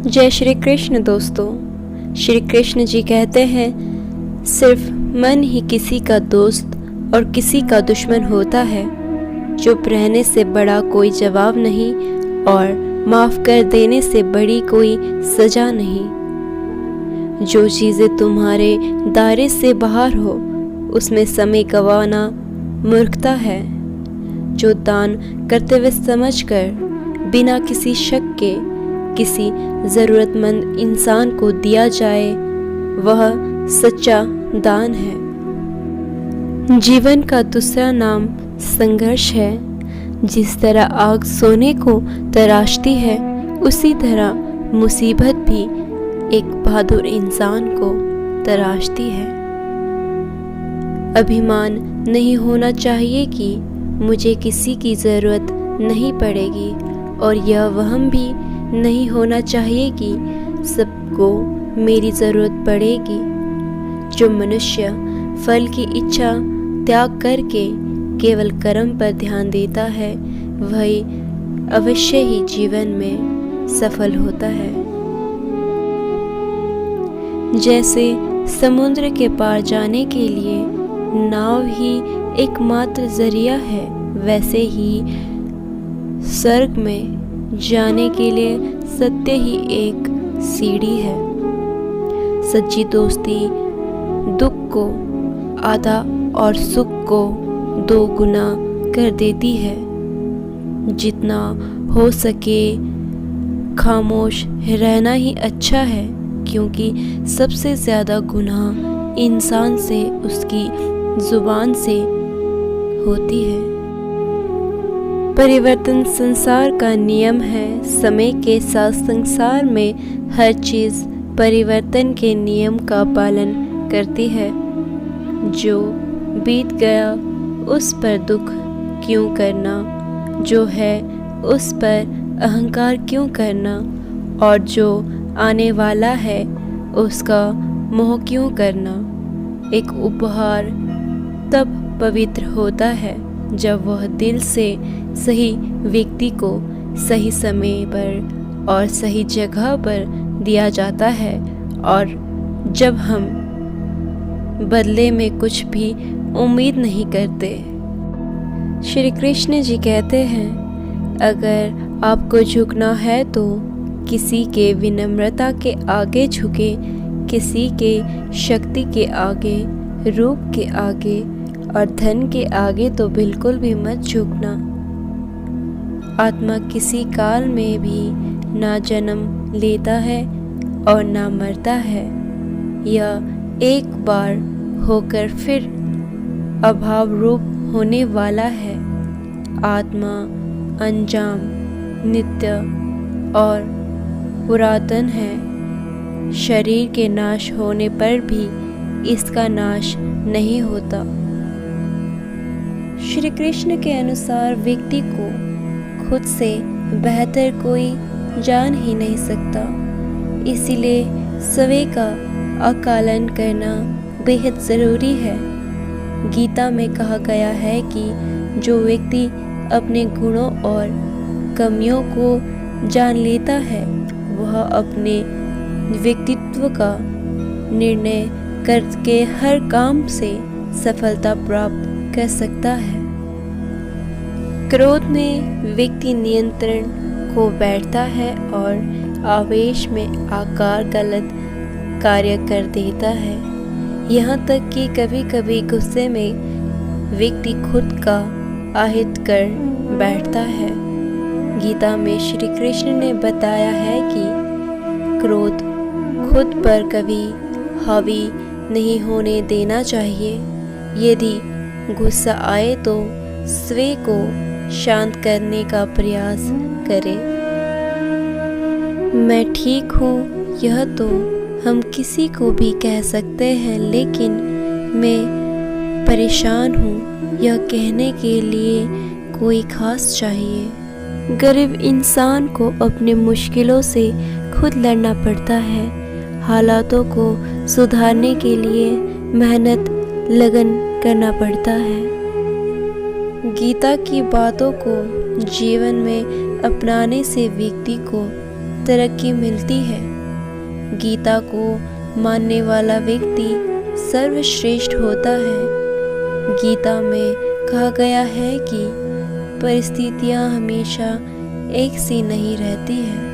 जय श्री कृष्ण दोस्तों। श्री कृष्ण जी कहते हैं, सिर्फ मन ही किसी का दोस्त और किसी का दुश्मन होता है। चुप रहने से बड़ा कोई जवाब नहीं और माफ़ कर देने से बड़ी कोई सज़ा नहीं। जो चीज़ें तुम्हारे दायरे से बाहर हो उसमें समय गंवाना मूर्खता है। जो दान कर्तव्य समझकर बिना किसी शक के किसी ज़रूरतमंद इंसान को दिया जाए वह सच्चा दान है। जीवन का दूसरा नाम संघर्ष है। जिस तरह आग सोने को तराशती है उसी तरह मुसीबत भी एक बहादुर इंसान को तराशती है। अभिमान नहीं होना चाहिए कि मुझे किसी की ज़रूरत नहीं पड़ेगी और यह वहम भी नहीं होना चाहिए कि सबको मेरी ज़रूरत पड़ेगी। जो मनुष्य फल की इच्छा त्याग करके केवल कर्म पर ध्यान देता है वही अवश्य ही जीवन में सफल होता है। जैसे समुद्र के पार जाने के लिए नाव ही एकमात्र जरिया है, वैसे ही स्वर्ग में जाने के लिए सत्य ही एक सीढ़ी है। सच्ची दोस्ती दुख को आधा और सुख को 2 गुना कर देती है। जितना हो सके खामोश रहना ही अच्छा है, क्योंकि सबसे ज़्यादा गुनाह इंसान से उसकी जुबान से होती है। परिवर्तन संसार का नियम है। समय के साथ संसार में हर चीज़ परिवर्तन के नियम का पालन करती है। जो बीत गया उस पर दुख क्यों करना, जो है उस पर अहंकार क्यों करना, और जो आने वाला है उसका मोह क्यों करना। एक उपहार तब पवित्र होता है जब वह दिल से सही व्यक्ति को सही समय पर और सही जगह पर दिया जाता है, और जब हम बदले में कुछ भी उम्मीद नहीं करते। श्री कृष्ण जी कहते हैं, अगर आपको झुकना है तो किसी के विनम्रता के आगे झुके, किसी के शक्ति के आगे, रूप के आगे और धन के आगे तो बिल्कुल भी मत झुकना। आत्मा किसी काल में भी ना जन्म लेता है और ना मरता है। यह एक बार होकर फिर अभाव रूप होने वाला है। आत्मा अनजाम, नित्य और पुरातन है। शरीर के नाश होने पर भी इसका नाश नहीं होता। श्री कृष्ण के अनुसार व्यक्ति को खुद से बेहतर कोई जान ही नहीं सकता, इसीलिए स्वयं का आकलन करना बेहद ज़रूरी है। गीता में कहा गया है कि जो व्यक्ति अपने गुणों और कमियों को जान लेता है वह अपने व्यक्तित्व का निर्णय करके हर काम से सफलता प्राप्त कर सकता है। क्रोध में व्यक्ति नियंत्रण खो बैठता है और आवेश में आकार गलत कार्य कर देता है। यहाँ तक कि कभी कभी गुस्से में व्यक्ति खुद का आहित कर बैठता है। गीता में श्री कृष्ण ने बताया है कि क्रोध खुद पर कभी हावी नहीं होने देना चाहिए। यदि गुस्सा आए तो स्वयं को शांत करने का प्रयास करें। मैं ठीक हूँ यह तो हम किसी को भी कह सकते हैं, लेकिन मैं परेशान हूँ यह कहने के लिए कोई खास चाहिए। गरीब इंसान को अपनी मुश्किलों से खुद लड़ना पड़ता है। हालातों को सुधारने के लिए मेहनत लगन करना पड़ता है। गीता की बातों को जीवन में अपनाने से व्यक्ति को तरक्की मिलती है। गीता को मानने वाला व्यक्ति सर्वश्रेष्ठ होता है। गीता में कहा गया है कि परिस्थितियाँ हमेशा एक सी नहीं रहती हैं।